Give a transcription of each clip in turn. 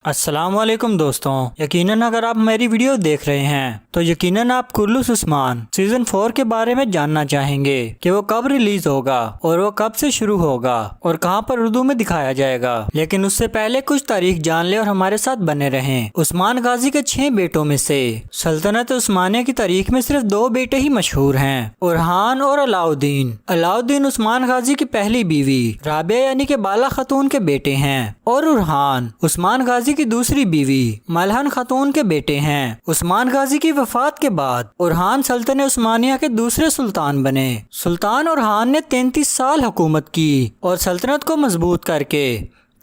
السلام علیکم دوستوں، یقیناً اگر آپ میری ویڈیو دیکھ رہے ہیں تو یقیناً آپ کرلس عثمان سیزن 4 کے بارے میں جاننا چاہیں گے کہ وہ کب ریلیز ہوگا اور وہ کب سے شروع ہوگا اور کہاں پر اردو میں دکھایا جائے گا۔ لیکن اس سے پہلے کچھ تاریخ جان لیں اور ہمارے ساتھ بنے رہیں۔ عثمان غازی کے 6 بیٹوں میں سے سلطنت عثمانیہ کی تاریخ میں صرف 2 بیٹے ہی مشہور ہیں، اورحان اور علاؤالدین۔ علاؤالدین عثمان غازی کی پہلی بیوی رابعہ یعنی کہ بالا خاتون کے بیٹے ہیں، اور اورحان عثمان غازی کی دوسری بیوی ملہن خاتون کے بیٹے ہیں۔ عثمان غازی کی وفات کے بعد اورحان سلطنت عثمانیہ کے دوسرے سلطان بنے۔ سلطان اورحان نے 33 سال حکومت کی اور سلطنت کو مضبوط کر کے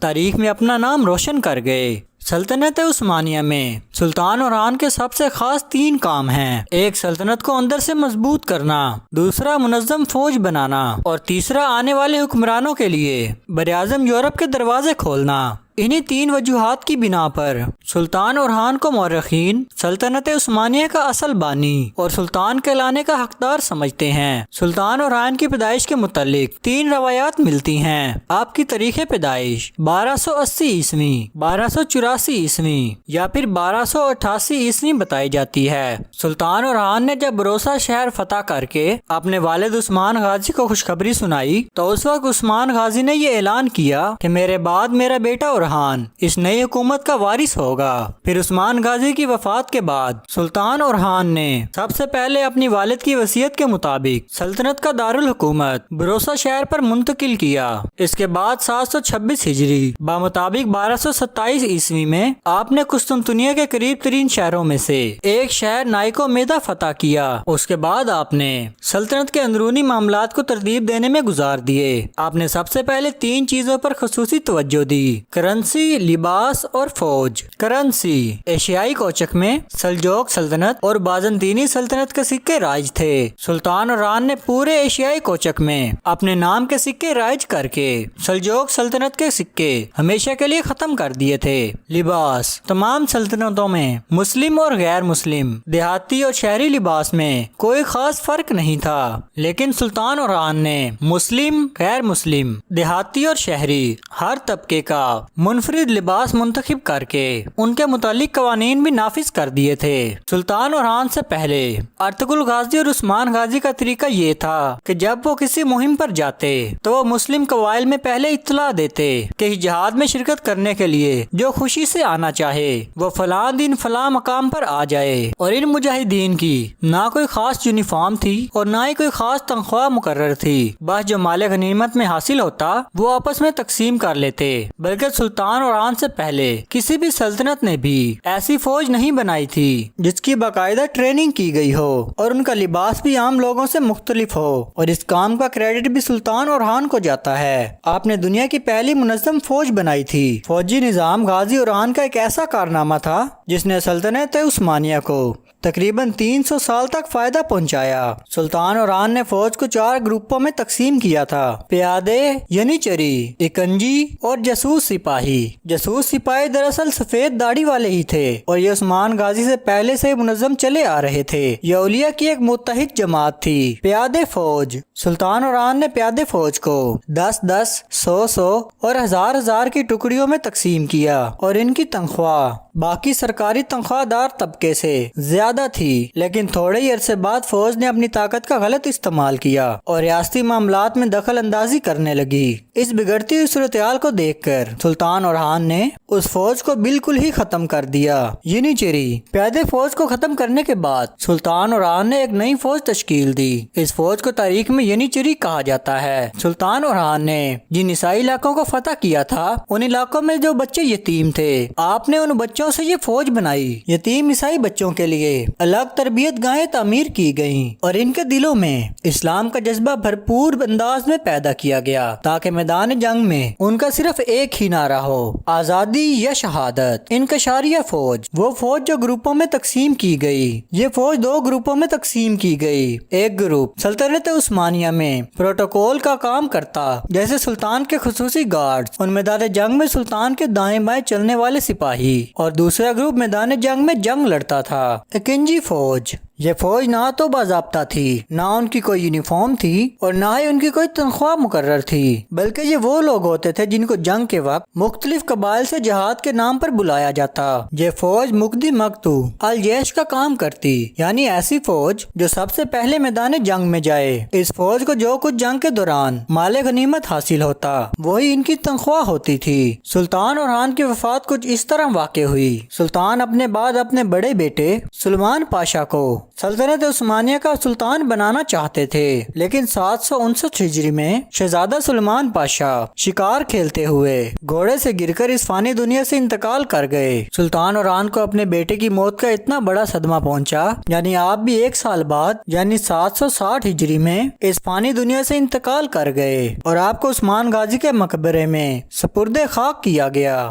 تاریخ میں اپنا نام روشن کر گئے۔ سلطنت عثمانیہ میں سلطان اورحان کے سب سے خاص 3 کام ہیں: ایک، سلطنت کو اندر سے مضبوط کرنا، دوسرا، منظم فوج بنانا، اور تیسرا، آنے والے حکمرانوں کے لیے براعظم یورپ کے دروازے کھولنا۔ انہی 3 وجوہات کی بنا پر سلطان اورحان کو مورخین سلطنت عثمانیہ کا اصل بانی اور سلطان کہلانے کا حقدار سمجھتے ہیں۔ سلطان اورحان کی پیدائش کے متعلق 3 روایات ملتی ہیں۔ آپ کی تاریخ پیدائش 1280 عیسوی، 1284 عیسوی یا پھر 1288 عیسوی بتائی جاتی ہے۔ سلطان اورحان نے جب بروسا شہر فتح کر کے اپنے والد عثمان غازی کو خوشخبری سنائی تو اس وقت عثمان غازی نے یہ اعلان کیا کہ میرے بعد میرا بیٹا اورحان اس نئی حکومت کا وارث ہوگا۔ پھر عثمان غازی کی وفات کے بعد سلطان اورحان نے سب سے پہلے اپنی والد کی وصیت کے مطابق سلطنت کا دارالحکومت بروسا شہر پر منتقل کیا۔ اس کے بعد 726 ہجری بمطابق 1227 عیسوی میں آپ نے قسطنطنیہ کے قریب ترین شہروں میں سے ایک شہر نائکو میدا فتح کیا۔ اس کے بعد آپ نے سلطنت کے اندرونی معاملات کو ترتیب دینے میں گزار دیے۔ آپ نے سب سے پہلے 3 چیزوں پر خصوصی توجہ دی: کرنسی، لباس اور فوج۔ کرنسی: ایشیائی کوچک میں سلجوق سلطنت اور بازنطینی سلطنت کے سکے رائج تھے۔ سلطان اورحان نے پورے ایشیائی کوچک میں اپنے نام کے سکے رائج کر کے سلجوق سلطنت کے سکے ہمیشہ کے لیے ختم کر دیے تھے۔ لباس: تمام سلطنتوں میں مسلم اور غیر مسلم، دیہاتی اور شہری لباس میں کوئی خاص فرق نہیں تھا، لیکن سلطان اورحان نے مسلم، غیر مسلم، دیہاتی اور شہری ہر طبقے کا منفرد لباس منتخب کر کے ان کے متعلق قوانین بھی نافذ کر دیے تھے۔ سلطان اورحان سے پہلے ارطغرل غازی اور عثمان غازی کا طریقہ یہ تھا کہ جب وہ کسی مہم پر جاتے تو وہ مسلم قبائل میں پہلے اطلاع دیتے کہ جہاد میں شرکت کرنے کے لیے جو خوشی سے آنا چاہے وہ فلاں دن فلاں مقام پر آ جائے، اور ان مجاہدین کی نہ کوئی خاص یونیفارم تھی اور نہ ہی کوئی خاص تنخواہ مقرر تھی، بس جو مال غنیمت میں حاصل ہوتا وہ آپس میں تقسیم کر لیتے۔ بلکہ سلطان اورحان سے پہلے کسی بھی سلطنت نے بھی ایسی فوج نہیں بنائی تھی جس کی باقاعدہ ٹریننگ کی گئی ہو اور ان کا لباس بھی عام لوگوں سے مختلف ہو، اور اس کام کا کریڈٹ بھی سلطان اورحان کو جاتا ہے۔ آپ نے دنیا کی پہلی منظم فوج بنائی تھی۔ فوجی نظام غازی اورحان کا ایک ایسا کارنامہ تھا جس نے سلطنت عثمانیہ کو تقریباً 300 سال تک فائدہ پہنچایا۔ سلطان اورحان نے فوج کو 4 گروپوں میں تقسیم کیا تھا: پیادے یعنی چری، اکنجی اور جاسوس سپاہی۔ جاسوس سپاہی دراصل سفید داڑھی والے ہی تھے اور یہ عثمان غازی سے پہلے سے منظم چلے آ رہے تھے۔ یہ اولیاء کی ایک متحد جماعت تھی۔ پیادے فوج: سلطان اورحان نے پیادے فوج کو 10-10، 100-100 اور 1000-1000 کی ٹکڑیوں میں تقسیم کیا، اور ان کی تنخواہ باقی سرکاری تنخواہ دار طبقے سے زیادہ تھی، لیکن تھوڑے ہی عرصے بعد فوج نے اپنی طاقت کا غلط استعمال کیا اور ریاستی معاملات میں دخل اندازی کرنے لگی۔ اس بگڑتی ہوئی صورتحال کو دیکھ کر سلطان اورحان نے اس فوج کو بالکل ہی ختم کر دیا۔ یونیچری پیادے فوج کو ختم کرنے کے بعد سلطان اورحان نے ایک نئی فوج تشکیل دی۔ اس فوج کو تاریخ میں یونیچری کہا جاتا ہے۔ سلطان اورحان نے جن عیسائی علاقوں کو فتح کیا تھا ان علاقوں میں جو بچے یتیم تھے، آپ نے ان بچوں سے یہ فوج بنائی۔ یتیم عیسائی بچوں کے لیے الگ تربیت گاہیں تعمیر کی گئیں اور ان کے دلوں میں اسلام کا جذبہ بھرپور انداز میں پیدا کیا گیا تاکہ میدان جنگ میں ان کا صرف ایک ہی نعرہ ہو: آزادی یا شہادت۔ انکشاریہ فوج: وہ فوج جو گروپوں میں تقسیم کی گئی۔ یہ فوج 2 گروپوں میں تقسیم کی گئی۔ ایک گروپ سلطنت عثمانیہ میں پروٹوکول کا کام کرتا، جیسے سلطان کے خصوصی گارڈز اور میدان جنگ میں سلطان کے دائیں بائیں چلنے والے سپاہی، اور دوسرا گروپ میدان جنگ میں جنگ لڑتا تھا۔ اکنجی فوج: یہ فوج نہ تو باضابطہ تھی، نہ ان کی کوئی یونیفارم تھی اور نہ ہی ان کی کوئی تنخواہ مقرر تھی، بلکہ یہ وہ لوگ ہوتے تھے جن کو جنگ کے وقت مختلف قبائل سے جہاد کے نام پر بلایا جاتا۔ یہ فوج مقدی مقتو الجیش کا کام کرتی، یعنی ایسی فوج جو سب سے پہلے میدان جنگ میں جائے۔ اس فوج کو جو کچھ جنگ کے دوران مال غنیمت حاصل ہوتا وہی ان کی تنخواہ ہوتی تھی۔ سلطان اورحان کی وفات کچھ اس طرح واقع ہوئی۔ سلطان اپنے بعد اپنے بڑے بیٹے سلمان پاشا کو سلطنت عثمانیہ کا سلطان بنانا چاہتے تھے، لیکن 759 ہجری میں شہزادہ سلمان پاشا شکار کھیلتے ہوئے گھوڑے سے گر کر اس فانی دنیا سے انتقال کر گئے۔ سلطان اورحان کو اپنے بیٹے کی موت کا اتنا بڑا صدمہ پہنچا، یعنی آپ بھی 1 سال بعد یعنی 760 ہجری میں اس فانی دنیا سے انتقال کر گئے اور آپ کو عثمان غازی کے مقبرے میں سپرد خاک کیا گیا۔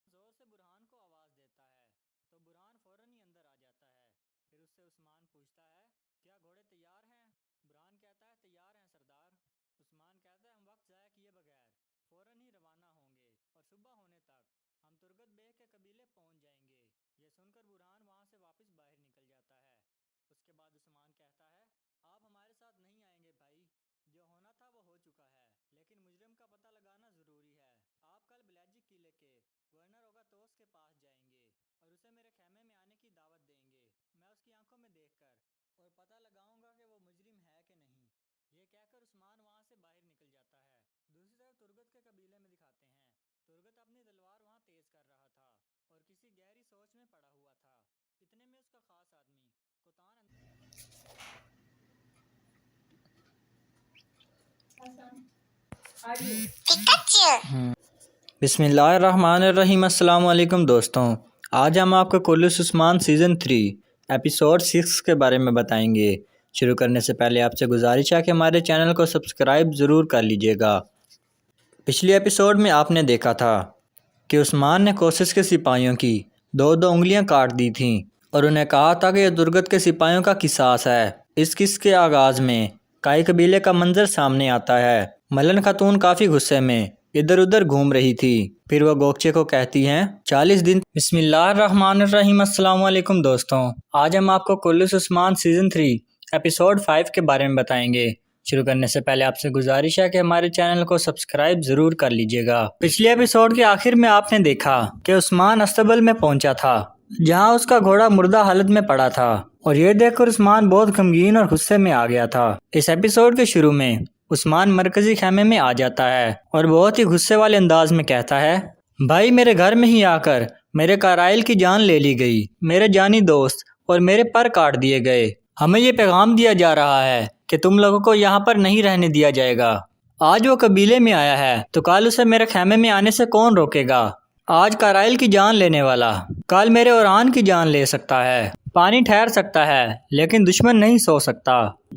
زور سے برہان کو آواز دیتا ہے تو برہان فوراً ہی اندر آ جاتا ہے۔ پھر اس سے عثمان پوچھتا ہے، کیا گھوڑے تیار ہیں؟ برہان کہتا ہے، تیار ہیں سردار۔ عثمان کہتا ہے، ہم وقت ضائع کیے بغیر فوراً ہی روانہ ہوں گے اور صبح ہونے تک ہم ترگت بیگ کے قبیلے پہنچ جائیں گے۔ یہ سن کر برہان وہاں سے واپس باہر نکل جاتا ہے۔ اس کے بعد عثمان کہتا ہے، آپ ہمارے ساتھ نہیں آئیں گے بھائی، جو ہونا تھا وہ ہو چکا ہے، لیکن مجرم کا پتہ لگانا ضروری ہے۔ آپ کل بلیجک قلعے کے گورنر اوگاتوس کے پاس جائیں گے اور اسے میرے خیمے میں آنے کی دعوت دیں گے۔ میں اس کی آنکھوں میں دیکھ کر اور پتہ لگاؤں گا کہ وہ مجرم ہے کہ نہیں۔ یہ کہہ کر عثمان وہاں سے باہر نکل جاتا ہے۔ دوسری طرف ترگت کے قبیلے میں دکھاتے ہیں۔ ترگت اپنی تلوار وہاں تیز کر رہا تھا اور کسی گہری سوچ میں پڑا ہوا تھا۔ اتنے میں اس کا خاص آدمی کوتان بسم اللہ الرحمن الرحیم۔ السلام علیکم دوستوں، آج ہم آپ کو کرلس عثمان سیزن 3 ایپیسوڈ 6 کے بارے میں بتائیں گے۔ شروع کرنے سے پہلے آپ سے گزارش ہے کہ ہمارے چینل کو سبسکرائب ضرور کر لیجیے گا۔ پچھلی ایپیسوڈ میں آپ نے دیکھا تھا کہ عثمان نے کوسس کے سپاہیوں کی 2 انگلیاں کاٹ دی تھیں اور انہیں کہا تھا کہ یہ درگت کے سپاہیوں کا قصاص ہے۔ اس قصے کے آغاز میں کائی قبیلے کا منظر سامنے آتا ہے۔ ملن خاتون کافی غصے میں ادھر ادھر گھوم رہی تھی۔ پھر وہ گوکچے کو کہتی ہیں 40 دن۔ بسم اللہ الرحمن الرحیم۔ السلام علیکم دوستوں، آج ہم آپ کو کلس عثمان سیزن 3 ایپیسوڈ 5 کے بارے میں بتائیں گے۔ شروع کرنے سے پہلے آپ سے گزارش ہے کہ ہمارے چینل کو سبسکرائب ضرور کر لیجیے گا۔ پچھلے ایپیسوڈ کے آخر میں آپ نے دیکھا کہ عثمان استبل میں پہنچا تھا جہاں اس کا گھوڑا مردہ حالت میں پڑا تھا، اور یہ دیکھ کر عثمان بہت غمگین اور غصے میں آ گیا تھا۔ اس ایپیسوڈ کے شروع میں عثمان مرکزی خیمے میں آ جاتا ہے اور بہت ہی غصے والے انداز میں کہتا ہے، بھائی میرے گھر میں ہی آ کر میرے قرائل کی جان لے لی گئی، میرے جانی دوست اور میرے پر کاٹ دیے گئے۔ ہمیں یہ پیغام دیا جا رہا ہے کہ تم لوگوں کو یہاں پر نہیں رہنے دیا جائے گا۔ آج وہ قبیلے میں آیا ہے تو کل اسے میرے خیمے میں آنے سے کون روکے گا؟ آج قرائل کی جان لینے والا کل میرے اوران کی جان لے سکتا ہے۔ پانی ٹھہر سکتا ہے لیکن دشمن نہیں سو سکتا۔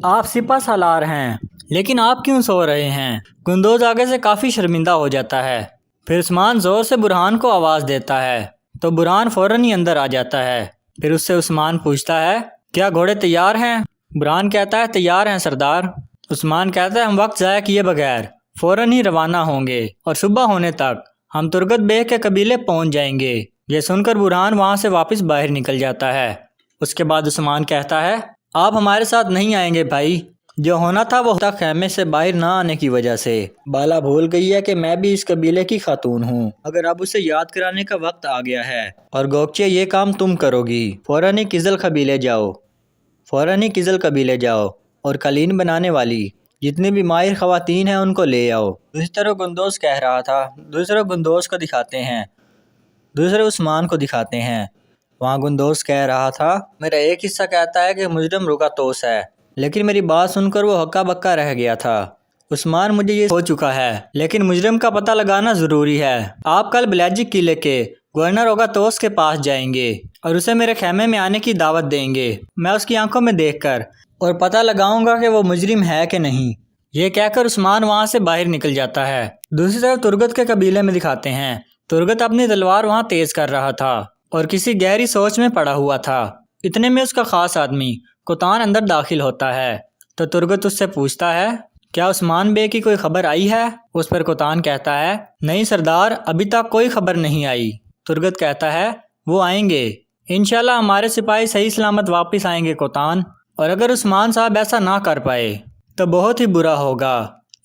آپ سپہ سالار ہیں لیکن آپ کیوں سو رہے ہیں؟ گندوز آگے سے کافی شرمندہ ہو جاتا ہے۔ پھر عثمان زور سے برہان کو آواز دیتا ہے تو برہان فوراً ہی اندر آ جاتا ہے۔ پھر اس سے عثمان پوچھتا ہے، کیا گھوڑے تیار ہیں؟ برہان کہتا ہے، تیار ہیں سردار۔ عثمان کہتا ہے، ہم وقت ضائع کیے بغیر فوراً ہی روانہ ہوں گے اور صبح ہونے تک ہم ترگت بیگ کے قبیلے پہنچ جائیں گے۔ یہ سن کر برہان وہاں سے واپس باہر نکل جاتا ہے۔ اس کے بعد عثمان کہتا ہے، آپ ہمارے ساتھ نہیں آئیں گے بھائی، جو ہونا تھا وہ خیمے سے باہر نہ آنے کی وجہ سے۔ بالا بھول گئی ہے کہ میں بھی اس قبیلے کی خاتون ہوں، مگر اب اسے یاد کرانے کا وقت آ گیا ہے، اور گوکچے یہ کام تم کرو گی۔ فوراً ہی کزل قبیلے جاؤ اور قالین بنانے والی جتنی بھی ماہر خواتین ہیں ان کو لے آؤ۔ دوسری طرف گندوز کہہ رہا تھا، دوسرے عثمان کو دکھاتے ہیں۔ وہاں گندوز کہہ رہا تھا، میرا ایک حصہ کہتا ہے کہ مجرم رکا توس ہے، لیکن میری بات سن کر وہ ہکا بکا رہ گیا تھا۔ عثمان، مجھے یہ ہو چکا ہے لیکن مجرم کا پتہ لگانا ضروری ہے۔ آپ کل بلیجک قلعے کے گورنر اوگاتوس کے پاس جائیں گے اور اسے میرے خیمے میں آنے کی دعوت دیں گے۔ میں اس کی آنکھوں میں دیکھ کر اور پتہ لگاؤں گا کہ وہ مجرم ہے کہ نہیں۔ یہ کہہ کر عثمان وہاں سے باہر نکل جاتا ہے۔ دوسری طرف ترگت کے قبیلے میں دکھاتے ہیں۔ ترگت اپنی تلوار وہاں تیز کر رہا تھا اور کسی گہری سوچ میں پڑا ہوا تھا۔ اتنے میں اس کا خاص آدمی کوتان اندر داخل ہوتا ہے تو ترگت اس سے پوچھتا ہے، کیا عثمان بے کی کوئی خبر آئی ہے؟ اس پر کوتان کہتا ہے، نہیں سردار، ابھی تک کوئی خبر نہیں آئی۔ ترگت کہتا ہے، وہ آئیں گے، انشاءاللہ ہمارے سپاہی صحیح سلامت واپس آئیں گے کوتان، اور اگر عثمان صاحب ایسا نہ کر پائے تو بہت ہی برا ہوگا۔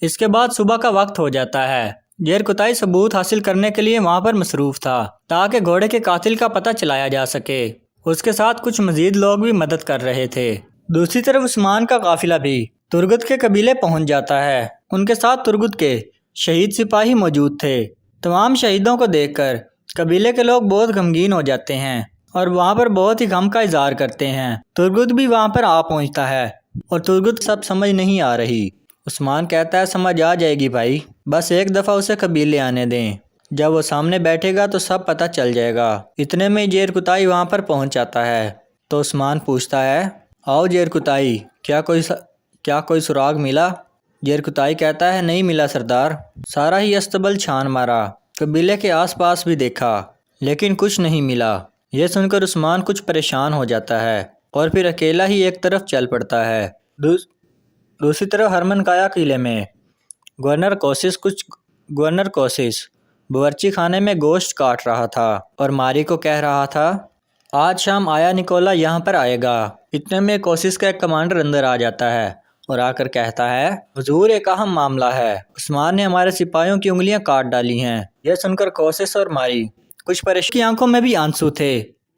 اس کے بعد صبح کا وقت ہو جاتا ہے۔ جیرکتائی ثبوت حاصل کرنے کے لیے وہاں پر مصروف تھا تاکہ گھوڑے کے قاتل کا پتہ چلایا جا سکے۔ اس کے ساتھ کچھ مزید لوگ بھی مدد کر رہے تھے۔ دوسری طرف عثمان کا قافلہ بھی ترگت کے قبیلے پہنچ جاتا ہے۔ ان کے ساتھ ترگت کے شہید سپاہی موجود تھے۔ تمام شہیدوں کو دیکھ کر قبیلے کے لوگ بہت غمگین ہو جاتے ہیں اور وہاں پر بہت ہی غم کا اظہار کرتے ہیں۔ ترگت بھی وہاں پر آ پہنچتا ہے اور ترگت سب سمجھ نہیں آ رہی۔ عثمان کہتا ہے، سمجھ آ جائے گی بھائی، بس ایک دفعہ اسے قبیلے آنے دیں، جب وہ سامنے بیٹھے گا تو سب پتہ چل جائے گا۔ اتنے میں جیرکتائی وہاں پر پہنچ جاتا ہے تو عثمان پوچھتا ہے، آؤ جیرکتائی، کیا کوئی سراغ ملا؟ جیرکتائی کہتا ہے، نہیں ملا سردار، سارا ہی استبل چھان مارا، قبیلے کے آس پاس بھی دیکھا لیکن کچھ نہیں ملا۔ یہ سن کر عثمان کچھ پریشان ہو جاتا ہے اور پھر اکیلا ہی ایک طرف چل پڑتا ہے۔ دوسری طرف ہرمن کایا قلعے میں گورنر کوسس باورچی خانے میں گوشت کاٹ رہا تھا اور ماری کو کہہ رہا تھا، آج شام آیا نکولا یہاں پر آئے گا۔ اتنے میں کوسس کا ایک کمانڈر اندر آ جاتا ہے اور آ کر کہتا ہے، حضور ایک اہم معاملہ ہے، عثمان نے ہمارے سپاہیوں کی انگلیاں کاٹ ڈالی ہیں۔ یہ سن کر کوسس اور ماری کچھ پریشان کی آنکھوں میں بھی آنسو تھے۔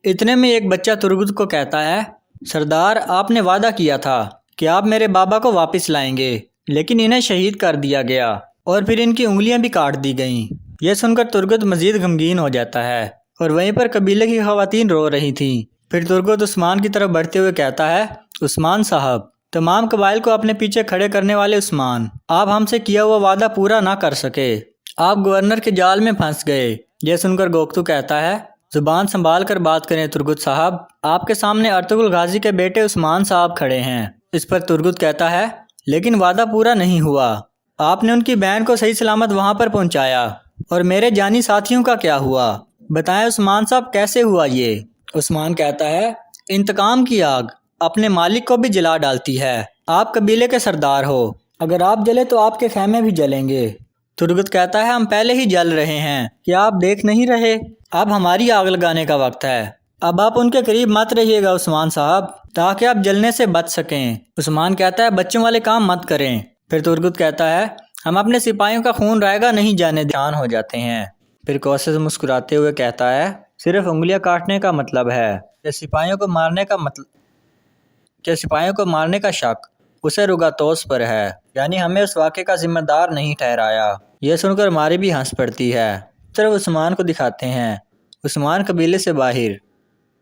اتنے میں ایک بچہ ترگت کو کہتا ہے، سردار، آپ نے وعدہ کیا تھا کہ آپ میرے بابا کو واپس لائیں گے، لیکن انہیں شہید کر دیا گیا اور پھر ان کی انگلیاں بھی کاٹ دی گئیں۔ یہ سن کر ترگت مزید غمگین ہو جاتا ہے اور وہیں پر قبیلے کی خواتین رو رہی تھیں۔ پھر ترگت عثمان کی طرف بڑھتے ہوئے کہتا ہے، عثمان صاحب، تمام قبائل کو اپنے پیچھے کھڑے کرنے والے عثمان، آپ ہم سے کیا ہوا وعدہ پورا نہ کر سکے، آپ گورنر کے جال میں پھنس گئے۔ یہ سن کر گوکتو کہتا ہے، زبان سنبھال کر بات کریں ترگت صاحب، آپ کے سامنے ارطغرل غازی کے بیٹے عثمان صاحب کھڑے ہیں، اس پر ترگت کہتا ہے لیکن وعدہ پورا نہیں ہوا، آپ نے ان کی بہن کو صحیح سلامت وہاں پر پہنچایا، اور میرے جانی ساتھیوں کا کیا ہوا؟ بتائیں عثمان صاحب کیسے ہوا یہ؟ عثمان کہتا ہے انتقام کی آگ اپنے مالک کو بھی جلا ڈالتی ہے، آپ قبیلے کے سردار ہو، اگر آپ جلے تو آپ کے خیمے بھی جلیں گے۔ ترگت کہتا ہے ہم پہلے ہی جل رہے ہیں، کیا آپ دیکھ نہیں رہے؟ اب ہماری آگ لگانے کا وقت ہے، اب آپ ان کے قریب مت رہیے گا عثمان صاحب، تاکہ آپ جلنے سے بچ سکیں۔ عثمان کہتا ہے بچوں والے کام مت کریں۔ پھر ترگت کہتا ہے ہم اپنے سپاہیوں کا خون رائے گا نہیں جانے جان ہو جاتے ہیں۔ پھر کوسس مسکراتے ہوئے کہتا ہے صرف انگلیاں کاٹنے کا مطلب ہے کہ سپاہیوں کو مارنے کا شک اسے رگاتوس پر ہے، یعنی ہمیں اس واقعے کا ذمہ دار نہیں ٹھہرایا۔ یہ سن کر ماری بھی ہنس پڑتی ہے۔ طرف عثمان کو دکھاتے ہیں، عثمان قبیلے سے باہر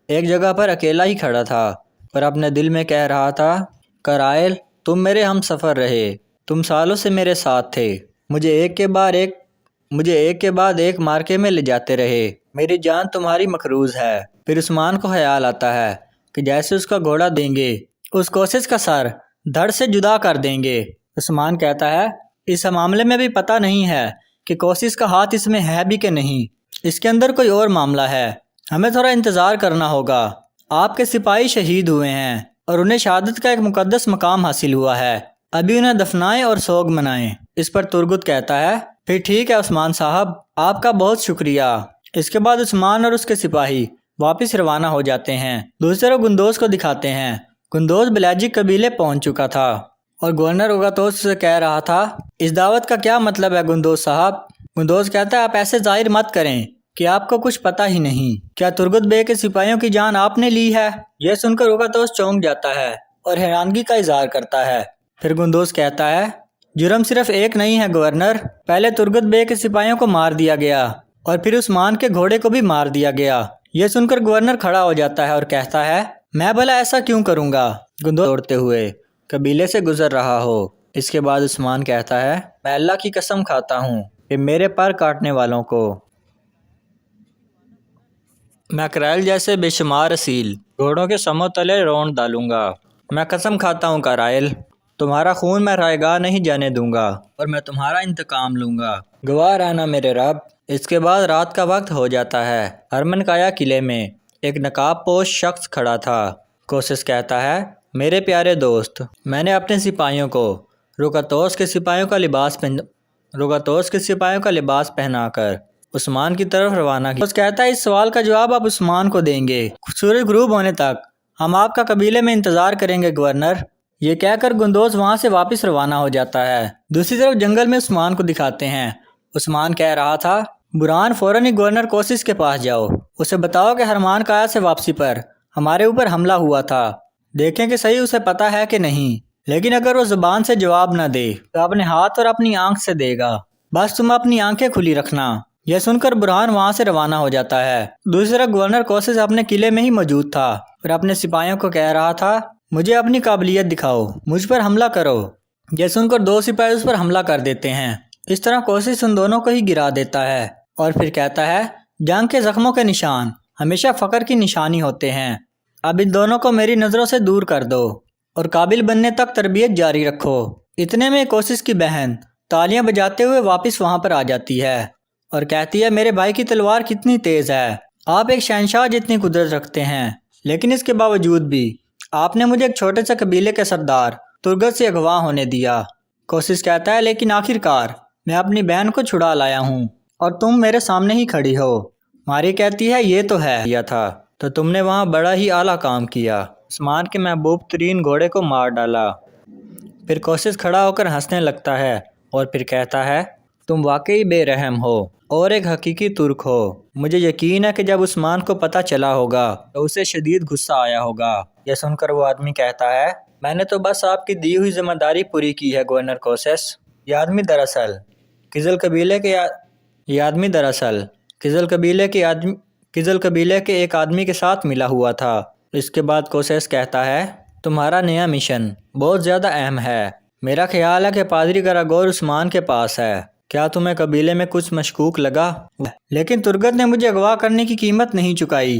ایک جگہ پر اکیلا ہی کھڑا تھا اور اپنے دل میں کہہ رہا تھا کرائل تم میرے ہم سفر رہے، تم سالوں سے میرے ساتھ تھے، مجھے ایک کے بعد ایک مارکے میں لے جاتے رہے، میری جان تمہاری مقروض ہے۔ پھر عثمان کو خیال آتا ہے کہ جیسے اس کا گھوڑا دیں گے اس کوسس کا سر دھڑ سے جدا کر دیں گے۔ عثمان کہتا ہے اس معاملے میں بھی پتہ نہیں ہے کہ کوسس کا ہاتھ اس میں ہے بھی کہ نہیں، اس کے اندر کوئی اور معاملہ ہے، ہمیں تھوڑا انتظار کرنا ہوگا۔ آپ کے سپاہی شہید ہوئے ہیں اور انہیں شہادت کا ایک مقدس مقام حاصل ہوا ہے، ابھی انہیں دفنائیں اور سوگ منائیں۔ اس پر ترگت کہتا ہے پھر ٹھیک ہے عثمان صاحب، آپ کا بہت شکریہ۔ اس کے بعد عثمان اور اس کے سپاہی واپس روانہ ہو جاتے ہیں۔ دوسری طرف گندوز کو دکھاتے ہیں۔ گندوز بلیجک قبیلے پہنچ چکا تھا اور گورنر اوگاتوس سے کہہ رہا تھا اس دعوت کا کیا مطلب ہے گندوز صاحب؟ گندوز کہتا ہے آپ ایسے ظاہر مت کریں کہ آپ کو کچھ پتہ ہی نہیں، کیا ترگت بے کے سپاہیوں کی جان آپ نے لی ہے؟ یہ سن کر اوگاتوس چونک جاتا ہے اور حیرانگی کا اظہار کرتا ہے۔ پھر گندوز کہتا ہے جرم صرف ایک نہیں ہے گورنر، پہلے ترگت بے کے سپاہیوں کو مار دیا گیا اور پھر عثمان کے گھوڑے کو بھی مار دیا گیا۔ یہ سن کر گورنر کھڑا ہو جاتا ہے اور کہتا ہے میں بھلا ایسا کیوں کروں گا؟ گندوز دوڑتے ہوئے قبیلے سے گزر رہا ہو۔ اس کے بعد عثمان کہتا ہے میں اللہ کی قسم کھاتا ہوں کہ میرے پر کاٹنے والوں کو میں کرائل جیسے بے شمار اصیل گھوڑوں کے سموں تلے رون ڈالوں گا۔ میں قسم کھاتا ہوں کرائل، تمہارا خون میں رائے گاہ نہیں جانے دوں گا اور میں تمہارا انتقام لوں گا، گواہ رہنا میرے رب۔ اس کے بعد رات کا وقت ہو جاتا ہے۔ ارمن کایا قلعے میں ایک نقاب پوش شخص کھڑا تھا۔ کوسس کہتا ہے میرے پیارے دوست، میں نے اپنے سپاہیوں کو رگاتوس کے سپاہیوں کا لباس پہنا کر عثمان کی طرف روانہ کیا۔ کہتا ہے اس سوال کا جواب آپ عثمان کو دیں گے، سورج غروب ہونے تک ہم آپ کا قبیلے میں انتظار کریں گے گورنر۔ یہ کہہ کر گندوز وہاں سے واپس روانہ ہو جاتا ہے۔ دوسری طرف جنگل میں عثمان کو دکھاتے ہیں۔ عثمان کہہ رہا تھا برہان فوراً ہی گورنر کوسس کے پاس جاؤ، اسے بتاؤ کہ ہرمان کایا سے واپسی پر ہمارے اوپر حملہ ہوا تھا، دیکھیں کہ صحیح اسے پتہ ہے کہ نہیں، لیکن اگر وہ زبان سے جواب نہ دے تو اپنے ہاتھ اور اپنی آنکھ سے دے گا، بس تم اپنی آنکھیں کھلی رکھنا۔ یہ سن کر برہان وہاں سے روانہ ہو جاتا ہے۔ دوسری طرف گورنر کوسس اپنے قلعے میں ہی موجود تھا اور اپنے سپاہیوں کو کہہ رہا تھا مجھے اپنی قابلیت دکھاؤ، مجھ پر حملہ کرو۔ یہ سن کر دو سپاہی اس پر حملہ کر دیتے ہیں۔ اس طرح کوسس ان دونوں کو ہی گرا دیتا ہے اور پھر کہتا ہے جنگ کے زخموں کے نشان ہمیشہ فقر کی نشانی ہوتے ہیں، اب ان دونوں کو میری نظروں سے دور کر دو اور قابل بننے تک تربیت جاری رکھو۔ اتنے میں کوسس کی بہن تالیاں بجاتے ہوئے واپس وہاں پر آ جاتی ہے اور کہتی ہے میرے بھائی کی تلوار کتنی تیز ہے، آپ ایک شہنشاہ جتنی قدرت رکھتے ہیں، لیکن اس کے باوجود بھی آپ نے مجھے ایک چھوٹے سے قبیلے کے سردار ترگت سے اغوا ہونے دیا۔ کوسس کہتا ہے لیکن آخر کار میں اپنی بہن کو چھڑا لایا ہوں اور تم میرے سامنے ہی کھڑی ہو۔ ماری کہتی ہے یہ تو ہے کیا تھا تو تم نے وہاں بڑا ہی اعلیٰ کام کیا، عثمان کے محبوب ترین گھوڑے کو مار ڈالا۔ پھر کوسس کھڑا ہو کر ہنسنے لگتا ہے اور پھر کہتا ہے تم واقعی بے رحم ہو اور ایک حقیقی ترک ہو، مجھے یقین ہے کہ جب عثمان کو پتہ چلا ہوگا تو اسے شدید غصہ آیا ہوگا۔ یہ سن کر وہ آدمی کہتا ہے میں نے تو بس آپ کی دی ہوئی ذمہ داری پوری کی ہے گورنر کوسس۔ یہ آدمی دراصل کزل قبیلے کے ایک آدمی کے ساتھ ملا ہوا تھا۔ اس کے بعد کوسس کہتا ہے تمہارا نیا مشن بہت زیادہ اہم ہے، میرا خیال ہے کہ پادری کراگور عثمان کے پاس ہے، کیا تمہیں قبیلے میں کچھ مشکوک لگا؟ لیکن ترگت نے مجھے اغوا کرنے کی قیمت نہیں چکائی،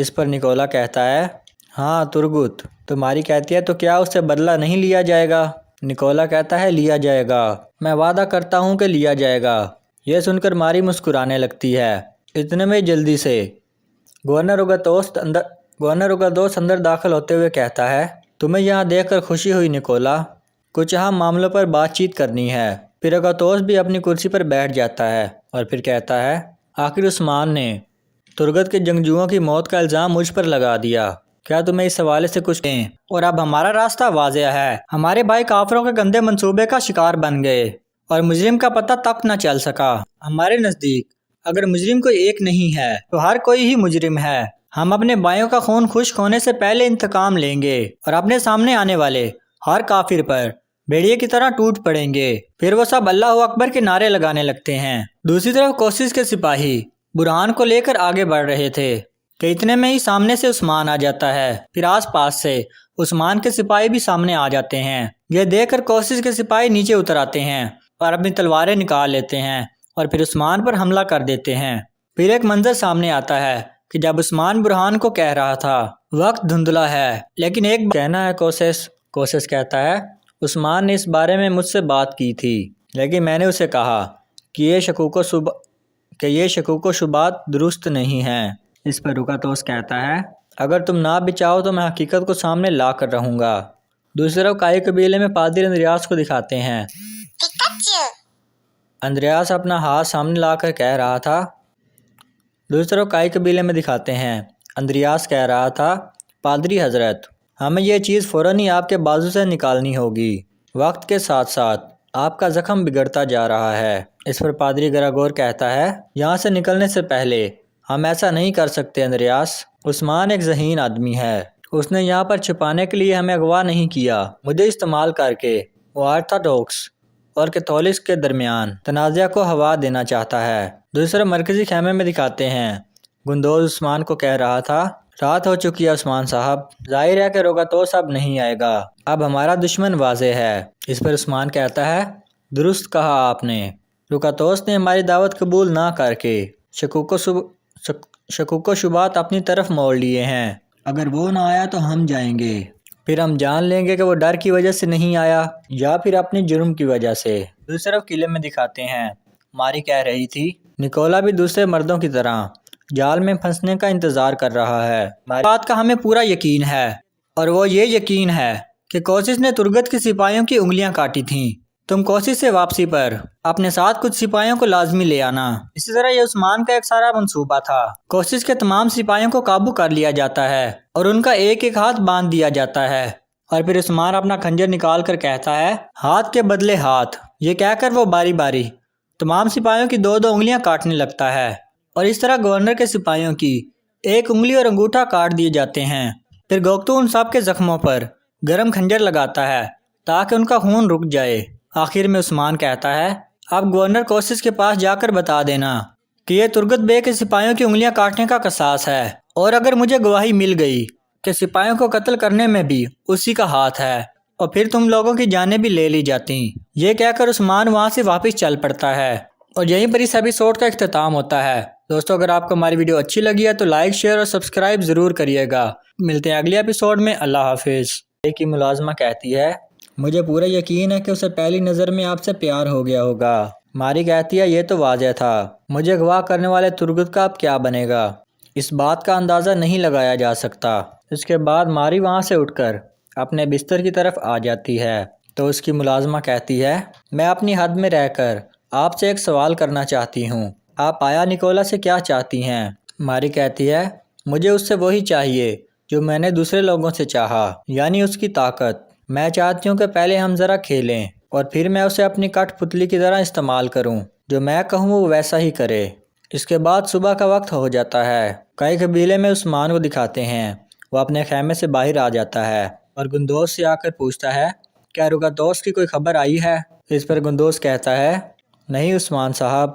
اس پر نکولا کہتا ہے ہاں ترگت۔ تو ماری کہتی ہے تو کیا اس سے بدلہ نہیں لیا جائے گا؟ نکولا کہتا ہے لیا جائے گا، میں وعدہ کرتا ہوں کہ لیا جائے گا۔ یہ سن کر ماری مسکرانے لگتی ہے۔ اتنے میں جلدی سے گورنر اگادوس اندر داخل ہوتے ہوئے کہتا ہے تمہیں یہاں دیکھ کر خوشی ہوئی نکولا، کچھ اہم معاملوں پر بات چیت کرنی ہے۔ پھر اگاتوس بھی اپنی کرسی پر بیٹھ جاتا ہے اور پھر کہتا ہے آخر عثمان نے ترگت کے جنگجوؤں کی موت کا الزام مجھ پر لگا دیا، کیا تمہیں اس حوالے سے کچھ دیں؟ اور اب ہمارا راستہ واضح ہے، ہمارے بھائی کافروں کے گندے منصوبے کا شکار بن گئے اور مجرم کا پتہ تک نہ چل سکا۔ ہمارے نزدیک اگر مجرم کوئی ایک نہیں ہے تو ہر کوئی ہی مجرم ہے۔ ہم اپنے بھائیوں کا خون خشک ہونے سے پہلے انتقام لیں گے اور اپنے سامنے آنے والے ہر کافر پر بھیڑیے کی طرح ٹوٹ پڑیں گے۔ پھر وہ سب اللہ اکبر کے نعرے لگانے لگتے ہیں۔ دوسری طرف کوسس کے سپاہی برہان کو لے کر آگے بڑھ رہے تھے کہ اتنے میں ہی سامنے سے عثمان آ جاتا ہے، پھر آس پاس سے عثمان کے سپاہی بھی سامنے آ جاتے ہیں۔ یہ دیکھ کر کوسس کے سپاہی نیچے اتر آتے ہیں اور اپنی تلواریں نکال لیتے ہیں اور پھر عثمان پر حملہ کر دیتے ہیں۔ پھر ایک منظر سامنے آتا ہے کہ جب عثمان برہان کو کہہ رہا تھا وقت دھندلا ہے لیکن ایک کہنا ہے کوسس کہتا ہے عثمان نے اس بارے میں مجھ سے بات کی تھی لیکن میں نے اسے کہا کہ یہ شکوک و شبہات درست نہیں ہیں۔ اس پر اگاتوس کہتا ہے اگر تم نہ بھی چاہو تو میں حقیقت کو سامنے لا کر رہوں گا۔ دوسری طرف کائی قبیلے میں پادری اندریاس کو دکھاتے ہیں۔ اندریاس اپنا ہاتھ سامنے لا کر کہہ رہا تھا دوسری طرف کائی قبیلے میں دکھاتے ہیں۔ اندریاس کہہ رہا تھا پادری حضرت ہمیں یہ چیز فوراً ہی آپ کے بازو سے نکالنی ہوگی، وقت کے ساتھ ساتھ آپ کا زخم بگڑتا جا رہا ہے۔ اس پر پادری گراگور کہتا ہے یہاں سے نکلنے سے پہلے ہم ایسا نہیں کر سکتے اندریاس، عثمان ایک ذہین آدمی ہے، اس نے یہاں پر چھپانے کے لیے ہمیں اغوا نہیں کیا، مجھے استعمال کر کے وہ آرتھوڈوکس اور کیتھولکس کے درمیان تنازع کو ہوا دینا چاہتا ہے۔ دوسرے مرکزی خیمے میں دکھاتے ہیں گندوز عثمان کو کہہ رہا تھا رات ہو چکی ہے عثمان صاحب، ظاہر ہے کہ اگاتوس اب نہیں آئے گا، اب ہمارا دشمن واضح ہے۔ اس پر عثمان کہتا ہے درست کہا آپ نے، اگاتوس نے ہماری دعوت قبول نہ کر کے شکوک و شبہات اپنی طرف موڑ لیے ہیں، اگر وہ نہ آیا تو ہم جائیں گے، پھر ہم جان لیں گے کہ وہ ڈر کی وجہ سے نہیں آیا یا پھر اپنی جرم کی وجہ سے۔ دوسری طرف قلعے میں دکھاتے ہیں ماری کہہ رہی تھی نکولا بھی دوسرے مردوں کی طرح جال میں پھنسنے کا انتظار کر رہا ہے، بات کا ہمیں پورا یقین ہے اور وہ یہ یقین ہے کہ کوسس نے ترگت کے سپاہیوں کی انگلیاں کاٹی تھیں۔ تم کوسس سے واپسی پر اپنے ساتھ کچھ سپاہیوں کو لازمی لے آنا۔ اسی طرح یہ عثمان کا ایک سارا منصوبہ تھا۔ کوسس کے تمام سپاہیوں کو قابو کر لیا جاتا ہے اور ان کا ایک ایک ہاتھ باندھ دیا جاتا ہے اور پھر عثمان اپنا خنجر نکال کر کہتا ہے ہاتھ کے بدلے ہاتھ، یہ کہہ کر وہ باری باری تمام سپاہیوں کی دو دو انگلیاں کاٹنے لگتا ہے اور اس طرح گورنر کے سپاہیوں کی ایک انگلی اور انگوٹھا کاٹ دیے جاتے ہیں۔ پھر گوکتو ان سب کے زخموں پر گرم خنجر لگاتا ہے تاکہ ان کا خون رک جائے۔ آخر میں عثمان کہتا ہے اب گورنر کوسس کے پاس جا کر بتا دینا کہ یہ ترگت بے کے سپاہیوں کی انگلیاں کاٹنے کا قصاص ہے اور اگر مجھے گواہی مل گئی کہ سپاہیوں کو قتل کرنے میں بھی اسی کا ہاتھ ہے اور پھر تم لوگوں کی جانیں بھی لے لی جاتی۔ یہ کہہ کر عثمان وہاں سے واپس چل پڑتا ہے اور یہیں پر اس ایپیسوڈ کا اختتام ہوتا ہے۔ دوستو اگر آپ کو ہماری ویڈیو اچھی لگی ہے تو لائک شیئر اور سبسکرائب ضرور کریے گا۔ ملتے ہیں اگلے ایپیسوڈ میں، اللہ حافظ۔ ایک ملازمہ کہتی ہے مجھے پورا یقین ہے کہ اسے پہلی نظر میں آپ سے پیار ہو گیا ہوگا۔ ماری کہتی ہے یہ تو واضح تھا، مجھے اغوا کرنے والے ترگت کا اب کیا بنے گا، اس بات کا اندازہ نہیں لگایا جا سکتا۔ اس کے بعد ماری وہاں سے اٹھ کر اپنے بستر کی طرف آ جاتی ہے تو اس کی ملازمہ کہتی ہے میں اپنی حد میں رہ کر آپ سے ایک سوال کرنا چاہتی ہوں، آپ آیا نکولا سے کیا چاہتی ہیں؟ ماری کہتی ہے مجھے اس سے وہی چاہیے جو میں نے دوسرے لوگوں سے چاہا، یعنی اس کی طاقت۔ میں چاہتی ہوں کہ پہلے ہم ذرا کھیلیں اور پھر میں اسے اپنی کٹ پتلی کی طرح استعمال کروں، جو میں کہوں وہ ویسا ہی کرے۔ اس کے بعد صبح کا وقت ہو جاتا ہے۔ کئی قبیلے میں عثمان کو دکھاتے ہیں، وہ اپنے خیمے سے باہر آ جاتا ہے اور گندوز سے آ کر پوچھتا ہے کیا اگاتوس کی کوئی خبر آئی ہے؟ اس پر گندوز کہتا ہے نہیں عثمان صاحب۔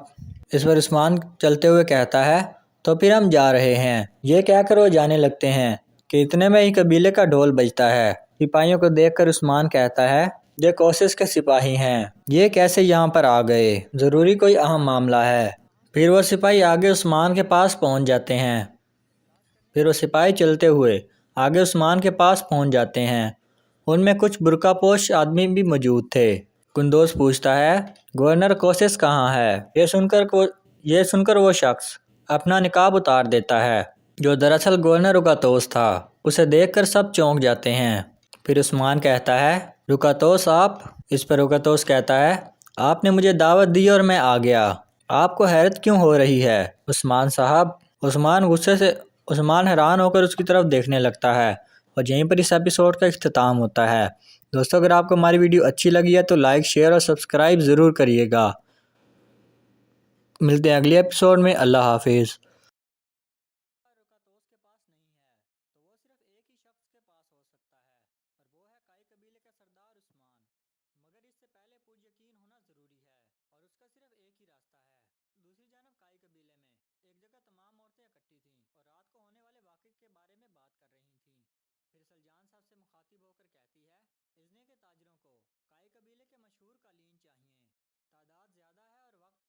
اس پر عثمان چلتے ہوئے کہتا ہے تو پھر ہم جا رہے ہیں۔ یہ کہہ کر وہ جانے لگتے ہیں کہ اتنے میں ہی قبیلے کا ڈھول بجتا ہے۔ سپاہیوں کو دیکھ کر عثمان کہتا ہے یہ کوسس کے سپاہی ہیں، یہ کیسے یہاں پر آ گئے، ضروری کوئی اہم معاملہ ہے۔ پھر وہ سپاہی آگے عثمان کے پاس پہنچ جاتے ہیں پھر وہ سپاہی چلتے ہوئے آگے عثمان کے پاس پہنچ جاتے ہیں۔ ان میں کچھ برقع پوش آدمی بھی موجود تھے۔ قندوز پوچھتا ہے گورنر کوسس کہاں ہے؟ یہ سن کر وہ شخص اپنا نقاب اتار دیتا ہے جو دراصل گورنر رکاتوس تھا۔ اسے دیکھ کر سب چونک جاتے ہیں۔ پھر عثمان کہتا ہے رکاتوس آپ؟ اس پر رکاتوس کہتا ہے آپ نے مجھے دعوت دی اور میں آ گیا، آپ کو حیرت کیوں ہو رہی ہے عثمان صاحب؟ عثمان حیران ہو کر اس کی طرف دیکھنے لگتا ہے، اور یہیں پر اس ایپیسوڈ کا اختتام ہوتا ہے۔ دوستو اگر آپ کو ہماری ویڈیو اچھی لگی ہے تو لائک، شیئر اور سبسکرائب ضرور کریے گا۔ ملتے ہیں اگلی ایپیسوڈ میں۔ اللہ حافظ۔ رکاتوس کے پاس نہیں ہے تو وہ صرف ایک ہی شخص کے پاس ہو سکتا ہے، اور وہ ہے کائی قبیلے کا سردار عثمان۔ مگر اس سے پہلے پوری یقین ہونا ضروری ہے، اور اس کا صرف ایک ہی راستہ ہے۔ دوسری جانب کائی قبیلے میں ایک جگہ تمام عورتیں اکٹھی تھیں اور رات کو ہونے والے واقعے کے بارے میں بات کر رہی تھیں۔ پھر سلجان صاحب سے مخاطب ہو کر کہتی ہے ازنے کے تاجروں کو کائی قبیلے کے مشہور قالین چاہیے، تعداد زیادہ ہے اور وقت